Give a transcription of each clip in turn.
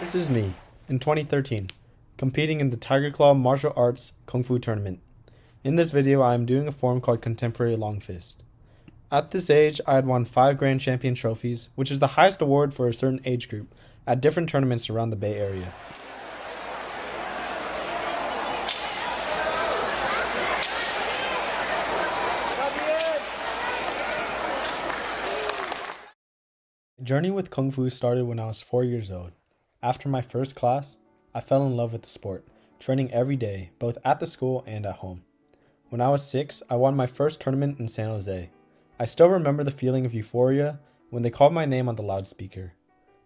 This is me, in 2013, competing in the Tiger Claw Martial Arts Kung Fu Tournament. In this video, I am doing a form called Contemporary Long Fist. At this age, I had won 5 Grand Champion trophies, which is the highest award for a certain age group, at different tournaments around the Bay Area. My journey with Kung Fu started when I was 4 years old. After my first class, I fell in love with the sport, training every day, both at the school and at home. When I was 6, I won my first tournament in San Jose. I still remember the feeling of euphoria when they called my name on the loudspeaker,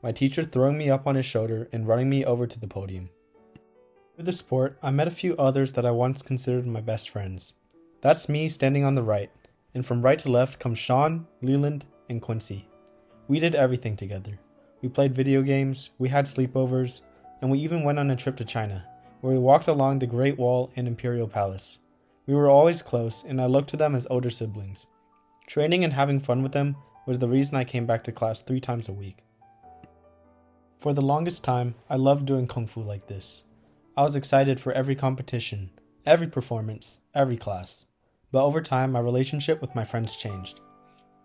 my teacher throwing me up on his shoulder and running me over to the podium. Through the sport, I met a few others that I once considered my best friends. That's me standing on the right, and from right to left come Sean, Leland, and Quincy. We did everything together. We played video games, we had sleepovers, and we even went on a trip to China, where we walked along the Great Wall and Imperial Palace. We were always close, and I looked to them as older siblings. Training and having fun with them was the reason I came back to class 3 times a week. For the longest time, I loved doing Kung Fu like this. I was excited for every competition, every performance, every class. But over time, my relationship with my friends changed.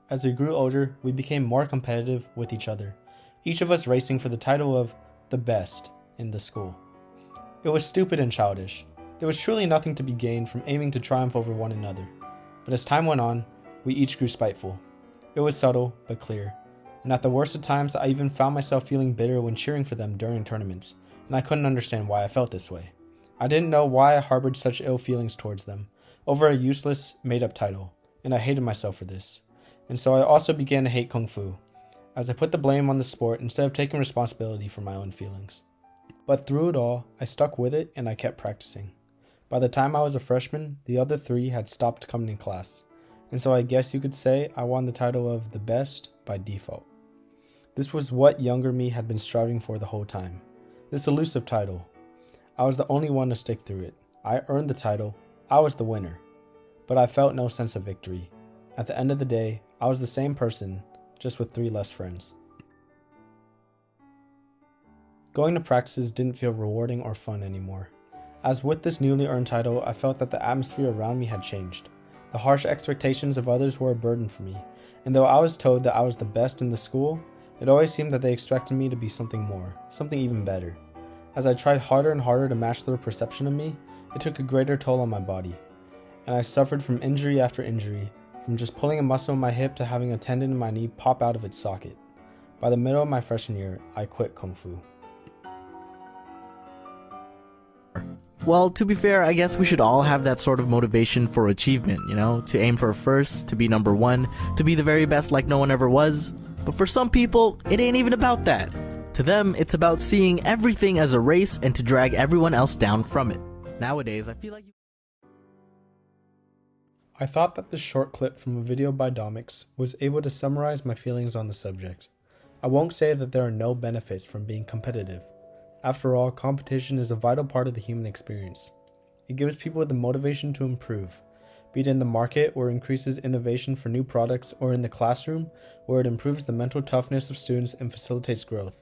As we grew older, we became more competitive with each other, each of us racing for the title of the best in the school. It was stupid and childish. There was truly nothing to be gained from aiming to triumph over one another. But as time went on, we each grew spiteful. It was subtle, but clear. And at the worst of times, I even found myself feeling bitter when cheering for them during tournaments, and I couldn't understand why I felt this way. I didn't know why I harbored such ill feelings towards them, over a useless, made-up title, and I hated myself for this. And so I also began to hate Kung Fu, as I put the blame on the sport instead of taking responsibility for my own feelings. But through it all, I stuck with it and I kept practicing. By the time I was a freshman, the other 3 had stopped coming to class, and so I guess you could say I won the title of the best by default. This was what younger me had been striving for the whole time. This elusive title. I was the only one to stick through it. I earned the title. I was the winner. But I felt no sense of victory. At the end of the day, I was the same person, just with 3 less friends. Going to practices didn't feel rewarding or fun anymore. As with this newly earned title, I felt that the atmosphere around me had changed. The harsh expectations of others were a burden for me, and though I was told that I was the best in the school, it always seemed that they expected me to be something more, something even better. As I tried harder and harder to match their perception of me, it took a greater toll on my body, and I suffered from injury after injury, from just pulling a muscle in my hip to having a tendon in my knee pop out of its socket. By the middle of my freshman year, I quit Kung Fu. Well, to be fair, I guess we should all have that sort of motivation for achievement, to aim for first, to be number 1, to be the very best like no one ever was. But for some people, it ain't even about that. To them, it's about seeing everything as a race and to drag everyone else down from it. Nowadays, I feel like I thought that this short clip from a video by Domix was able to summarize my feelings on the subject. I won't say that there are no benefits from being competitive. After all, competition is a vital part of the human experience. It gives people the motivation to improve, be it in the market where it increases innovation for new products, or in the classroom where it improves the mental toughness of students and facilitates growth.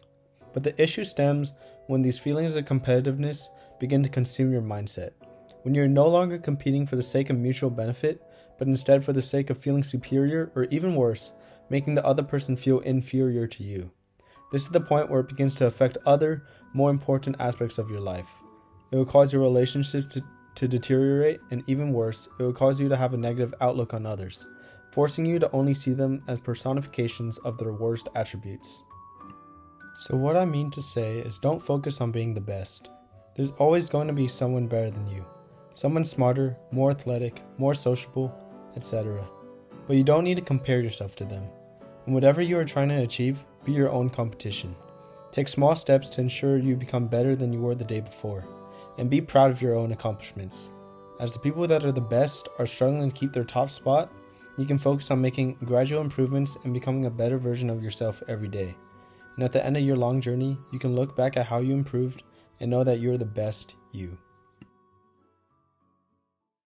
But the issue stems when these feelings of competitiveness begin to consume your mindset. When you're no longer competing for the sake of mutual benefit, but instead for the sake of feeling superior, or even worse, making the other person feel inferior to you. This is the point where it begins to affect other, more important aspects of your life. It will cause your relationships to deteriorate, and even worse, it will cause you to have a negative outlook on others, forcing you to only see them as personifications of their worst attributes. So what I mean to say is, don't focus on being the best. There's always going to be someone better than you. Someone smarter, more athletic, more sociable, etc. But you don't need to compare yourself to them. And whatever you are trying to achieve, be your own competition. Take small steps to ensure you become better than you were the day before, and be proud of your own accomplishments. As the people that are the best are struggling to keep their top spot, you can focus on making gradual improvements and becoming a better version of yourself every day. And at the end of your long journey, you can look back at how you improved and know that you're the best you.